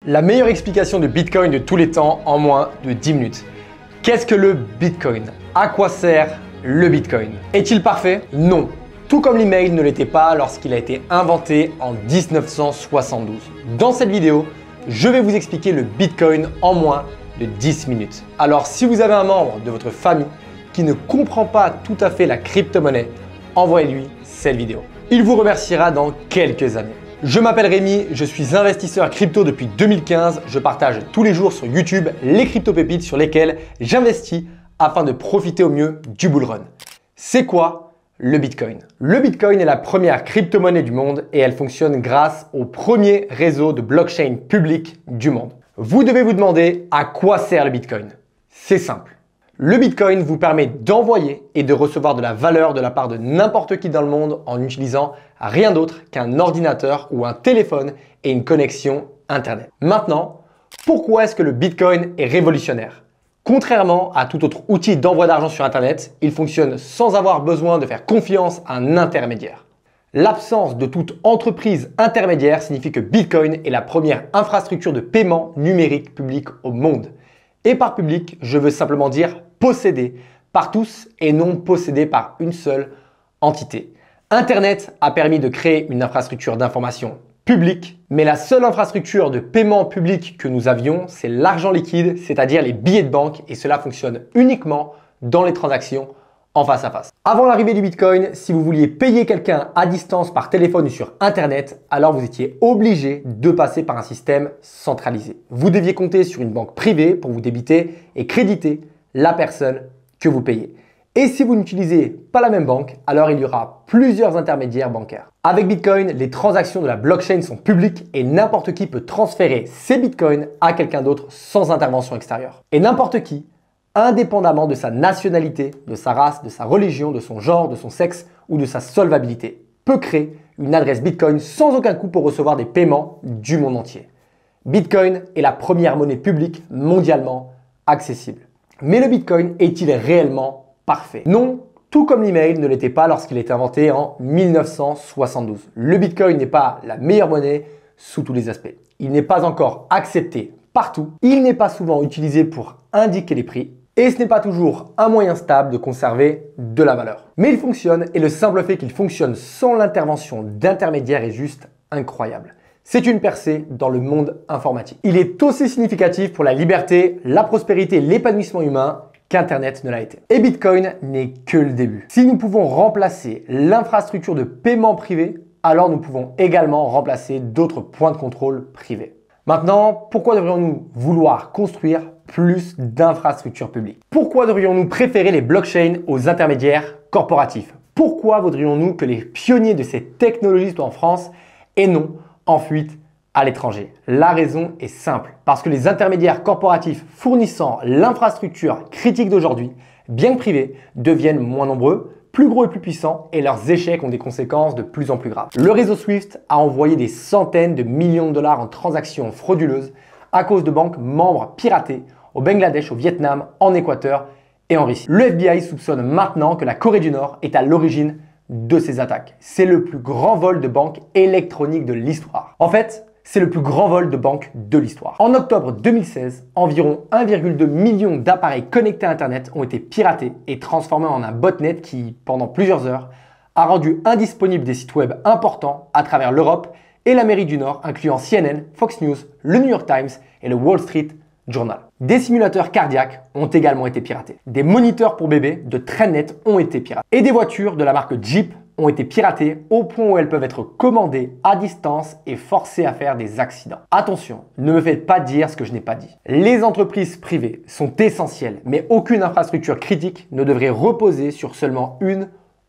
La meilleure explication de Bitcoin de tous les temps en moins de 10 minutes. Qu'est-ce que le Bitcoin? À quoi sert le Bitcoin? Est-il parfait? Non. Tout comme l'email ne l'était pas lorsqu'il a été inventé en 1972. Dans cette vidéo, je vais vous expliquer le Bitcoin en moins de 10 minutes. Alors si vous avez un membre de votre famille qui ne comprend pas tout à fait la crypto-monnaie, envoyez-lui cette vidéo. Il vous remerciera dans quelques années. Je m'appelle Rémi, je suis investisseur crypto depuis 2015. Je partage tous les jours sur YouTube les crypto-pépites sur lesquelles j'investis afin de profiter au mieux du bull run. C'est quoi le Bitcoin? Le Bitcoin est la première crypto-monnaie du monde et elle fonctionne grâce au premier réseau de blockchain public du monde. Vous devez vous demander à quoi sert le Bitcoin? C'est simple. Le Bitcoin vous permet d'envoyer et de recevoir de la valeur de la part de n'importe qui dans le monde en utilisant rien d'autre qu'un ordinateur ou un téléphone et une connexion Internet. Maintenant, pourquoi est-ce que le Bitcoin est révolutionnaire? Contrairement à tout autre outil d'envoi d'argent sur Internet, il fonctionne sans avoir besoin de faire confiance à un intermédiaire. L'absence de toute entreprise intermédiaire signifie que Bitcoin est la première infrastructure de paiement numérique public au monde. Et par public, je veux simplement dire possédé par tous et non possédé par une seule entité. Internet a permis de créer une infrastructure d'information publique, mais la seule infrastructure de paiement public que nous avions, c'est l'argent liquide, c'est-à-dire les billets de banque, et cela fonctionne uniquement dans les transactions en face à face. Avant l'arrivée du Bitcoin, si vous vouliez payer quelqu'un à distance par téléphone ou sur Internet, alors vous étiez obligé de passer par un système centralisé. Vous deviez compter sur une banque privée pour vous débiter et créditer la personne que vous payez. Et si vous n'utilisez pas la même banque, alors il y aura plusieurs intermédiaires bancaires. Avec Bitcoin, les transactions de la blockchain sont publiques et n'importe qui peut transférer ses Bitcoins à quelqu'un d'autre sans intervention extérieure. Et n'importe qui, indépendamment de sa nationalité, de sa race, de sa religion, de son genre, de son sexe ou de sa solvabilité, peut créer une adresse Bitcoin sans aucun coût pour recevoir des paiements du monde entier. Bitcoin est la première monnaie publique mondialement accessible. Mais le Bitcoin est-il réellement parfait? Non, tout comme l'email ne l'était pas lorsqu'il a été inventé en 1972. Le Bitcoin n'est pas la meilleure monnaie sous tous les aspects. Il n'est pas encore accepté partout. Il n'est pas souvent utilisé pour indiquer les prix. Et ce n'est pas toujours un moyen stable de conserver de la valeur. Mais il fonctionne et le simple fait qu'il fonctionne sans l'intervention d'intermédiaires est juste incroyable. C'est une percée dans le monde informatique. Il est aussi significatif pour la liberté, la prospérité et l'épanouissement humain qu'Internet ne l'a été. Et Bitcoin n'est que le début. Si nous pouvons remplacer l'infrastructure de paiement privé, alors nous pouvons également remplacer d'autres points de contrôle privés. Maintenant, pourquoi devrions-nous vouloir construire plus d'infrastructures publiques? Pourquoi devrions-nous préférer les blockchains aux intermédiaires corporatifs? Pourquoi voudrions-nous que les pionniers de ces technologies soient en France et non en fuite à l'étranger? La raison est simple, parce que les intermédiaires corporatifs fournissant l'infrastructure critique d'aujourd'hui, bien que privés, deviennent moins nombreux, plus gros et plus puissants, et leurs échecs ont des conséquences de plus en plus graves. Le réseau Swift a envoyé des centaines de millions de dollars en transactions frauduleuses à cause de banques membres piratées au Bangladesh, au Vietnam, en Équateur et en Russie. Le FBI soupçonne maintenant que la Corée du Nord est à l'origine de ces attaques. C'est le plus grand vol de banque électronique de l'histoire. En fait, c'est le plus grand vol de banque de l'histoire. En octobre 2016, environ 1,2 million d'appareils connectés à Internet ont été piratés et transformés en un botnet qui, pendant plusieurs heures, a rendu indisponibles des sites web importants à travers l'Europe et l'Amérique du Nord, incluant CNN, Fox News, le New York Times et le Wall Street Journal. Des simulateurs cardiaques ont également été piratés. Des moniteurs pour bébés de traînettes ont été piratés. Et des voitures de la marque Jeep ont été piratées au point où elles peuvent être commandées à distance et forcées à faire des accidents. Attention, ne me faites pas dire ce que je n'ai pas dit. Les entreprises privées sont essentielles, mais aucune infrastructure critique ne devrait reposer sur seulement une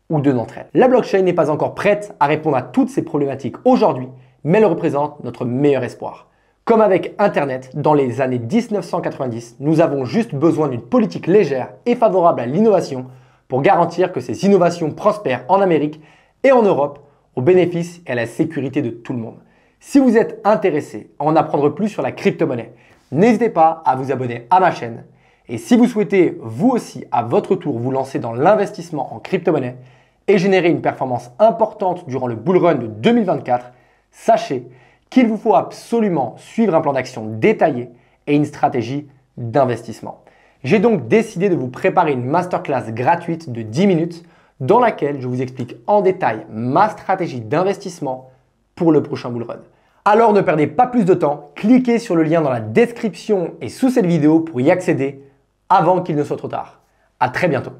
ou deux d'entre elles. La blockchain n'est pas encore prête à répondre à toutes ces problématiques aujourd'hui, mais elle représente notre meilleur espoir. Comme avec Internet, dans les années 1990, nous avons juste besoin d'une politique légère et favorable à l'innovation pour garantir que ces innovations prospèrent en Amérique et en Europe au bénéfice et à la sécurité de tout le monde. Si vous êtes intéressé à en apprendre plus sur la crypto-monnaie, n'hésitez pas à vous abonner à ma chaîne. Et si vous souhaitez vous aussi à votre tour vous lancer dans l'investissement en crypto-monnaie et générer une performance importante durant le bull run de 2024, sachez qu'il vous faut absolument suivre un plan d'action détaillé et une stratégie d'investissement. J'ai donc décidé de vous préparer une masterclass gratuite de 10 minutes dans laquelle je vous explique en détail ma stratégie d'investissement pour le prochain bull run. Alors ne perdez pas plus de temps, cliquez sur le lien dans la description et sous cette vidéo pour y accéder avant qu'il ne soit trop tard. À très bientôt.